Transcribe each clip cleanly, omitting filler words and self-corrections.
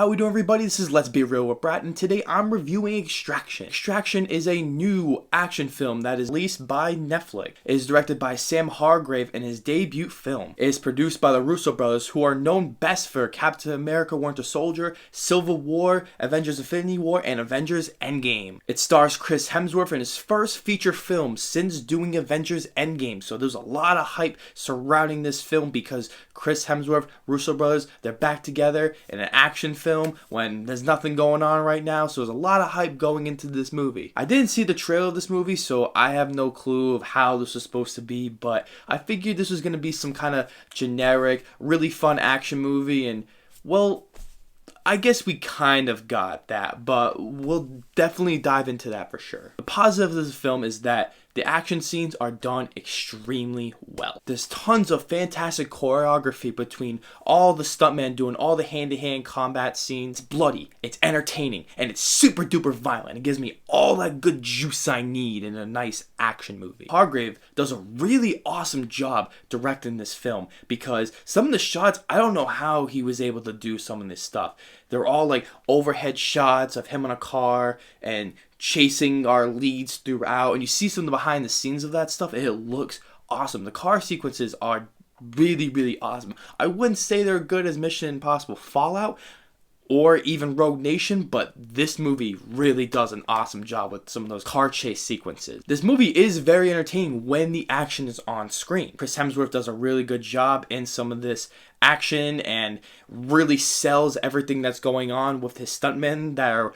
How we doing, everybody? This is Let's Be Real with Brad, and today I'm reviewing Extraction. Extraction is a new action film that is released by Netflix. It is directed by Sam Hargrave in his debut film. It is produced by the Russo brothers, who are known best for Captain America Winter Soldier, Civil War, Avengers Infinity War, and Avengers Endgame. It stars Chris Hemsworth in his first feature film since doing Avengers Endgame, so there's a lot of hype surrounding this film because Chris Hemsworth, Russo brothers, they're back together in an action film when there's nothing going on right now, so there's a lot of hype going into this movie. I didn't see the trailer of this movie, so I have no clue of how this was supposed to be, but I figured this was going to be some kind of generic, really fun action movie, and well, I guess we kind of got that, but we'll definitely dive into that for sure. The positive of this film is that the action scenes are done extremely well. There's tons of fantastic choreography between all the stuntmen doing all the hand-to-hand combat scenes. It's bloody, it's entertaining, and it's super duper violent. It gives me all that good juice I need in a nice action movie. Hargrave does a really awesome job directing this film because some of the shots, I don't know how he was able to do some of this stuff. They're all like overhead shots of him in a car and chasing our leads throughout, and you see some of the behind the scenes of that stuff, and it looks awesome. The car sequences are really awesome. I wouldn't say they're good as Mission Impossible Fallout or even Rogue Nation, but this movie really does an awesome job with some of those car chase sequences. This movie is very entertaining when the action is on screen. Chris Hemsworth does a really good job in some of this action and really sells everything that's going on with his stuntmen that are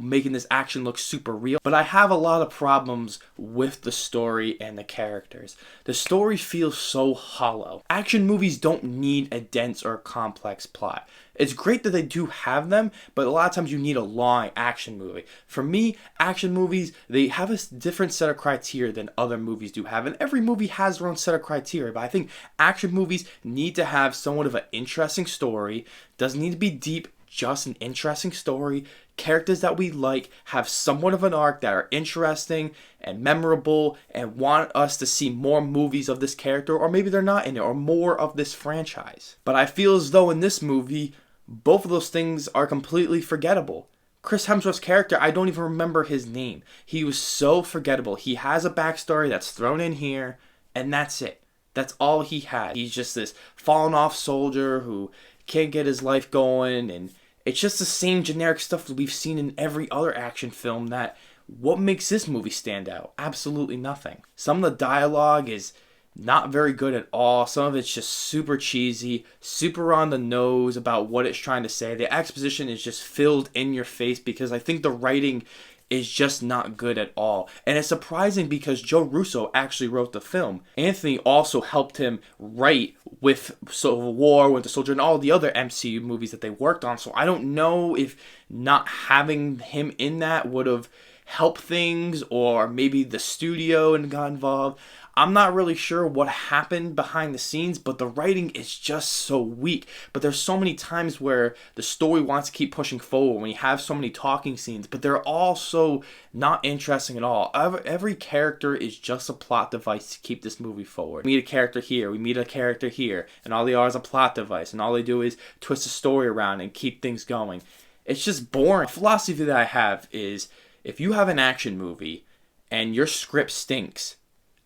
making this action look super real. But I have a lot of problems with the story and the characters. The story feels so hollow. Action movies don't need a dense or complex plot. It's great that they do have them, but a lot of times you need a long action movie. For me, action movies, they have a different set of criteria than other movies do have, and every movie has their own set of criteria, but I think action movies need to have somewhat of an interesting story. Doesn't need to be deep, just an interesting story. Characters that we like have somewhat of an arc that are interesting and memorable and want us to see more movies of this character, or maybe they're not in it, or more of this franchise. But I feel as though in this movie, both of those things are completely forgettable. Chris Hemsworth's character, I don't even remember his name. He was so forgettable. He has a backstory that's thrown in here, and that's it. That's all he had. He's just this fallen off soldier who can't get his life going, and it's just the same generic stuff that we've seen in every other action film. That what makes this movie stand out? Absolutely nothing. Some of the dialogue is not very good at all. Some of it's just super cheesy, super on the nose about what it's trying to say. The exposition is just filled in your face because I think the writing is just not good at all. And it's surprising because Joe Russo actually wrote the film. Anthony also helped him write with Civil War, Winter Soldier, and all the other MCU movies that they worked on. So I don't know if not having him in that would have helped things, or maybe the studio and got involved. I'm not really sure what happened behind the scenes, but the writing is just so weak. But there's so many times where the story wants to keep pushing forward when you have so many talking scenes, but they're all so not interesting at all. Every character is just a plot device to keep this movie forward. We meet a character here, we meet a character here, and all they are is a plot device, and all they do is twist the story around and keep things going. It's just boring. The philosophy that I have is, if you have an action movie and your script stinks,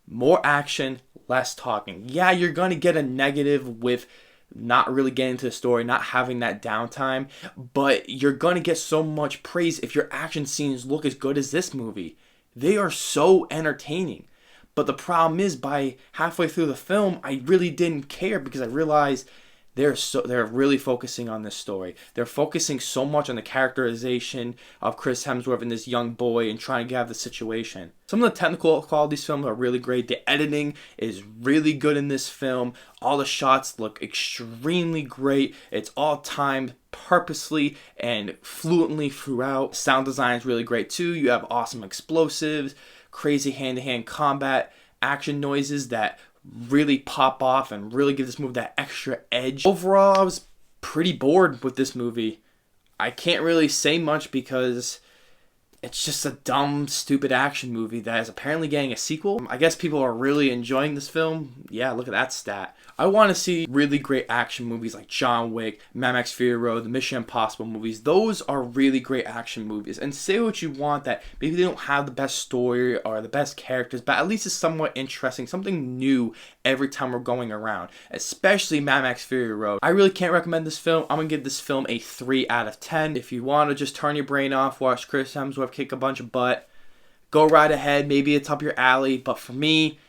more action, less talking. Yeah, you're going to get a negative with not really getting to the story, not having that downtime, but you're going to get so much praise if your action scenes look as good as this movie. They are so entertaining. But the problem is, by halfway through the film, I really didn't care because I realized they're really focusing on this story. They're focusing so much on the characterization of Chris Hemsworth and this young boy and trying to get out of the situation. Some of the technical qualities of this film are really great. The editing is really good in this film. All the shots look extremely great. It's all timed purposely and fluently throughout. Sound design is really great too. You have awesome explosives, crazy hand-to-hand combat, action noises that really pop off and really give this movie that extra edge. Overall, I was pretty bored with this movie. I can't really say much because it's just a dumb, stupid action movie that is apparently getting a sequel. I guess people are really enjoying this film. Yeah, look at that stat. I want to see really great action movies like John Wick, Mad Max Fury Road, the Mission Impossible movies. Those are really great action movies. And say what you want that maybe they don't have the best story or the best characters, but at least it's somewhat interesting, something new every time we're going around. Especially Mad Max Fury Road. I really can't recommend this film. I'm going to give this film a 3 out of 10. If you want to just turn your brain off, watch Chris Hemsworth kick a bunch of butt, go right ahead. Maybe it's up your alley. But for me,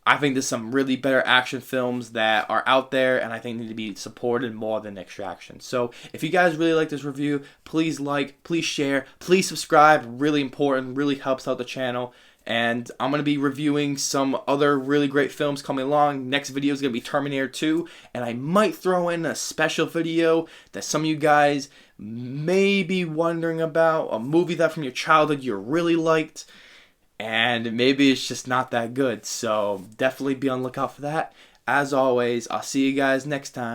I think there's some really better action films that are out there and I think need to be supported more than Extraction. So if you guys really like this review, please like, please share, please subscribe. Really important, really helps out the channel. And I'm going to be reviewing some other really great films coming along. Next video is going to be Terminator 2. And I might throw in a special video that some of you guys may be wondering about. A movie that from your childhood you really liked. And maybe it's just not that good. So definitely be on the lookout for that. As always, I'll see you guys next time.